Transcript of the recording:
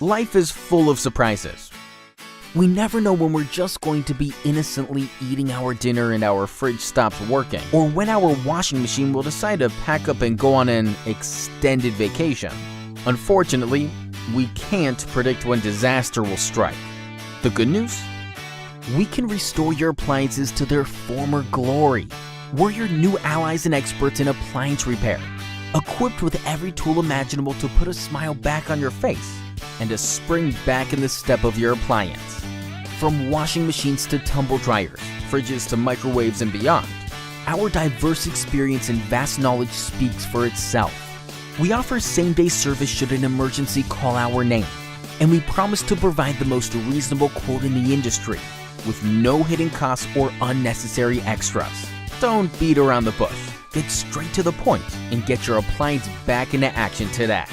Life is full of surprises. We never know when we're just going to be innocently eating our dinner and our fridge stops working, or when our washing machine will decide to pack up and go on an extended vacation. Unfortunately, we can't predict when disaster will strike. The good news? We can restore your appliances to their former glory. We're your new allies and experts in appliance repair, equipped with every tool imaginable to put a smile back on your face and a spring back in the step of your appliance. From washing machines to tumble dryers, fridges to microwaves and beyond, our diverse experience and vast knowledge speaks for itself. We offer same-day service should an emergency call our name, and we promise to provide the most reasonable quote in the industry, with no hidden costs or unnecessary extras. Don't beat around the bush. Get straight to the point and get your appliance back into action today.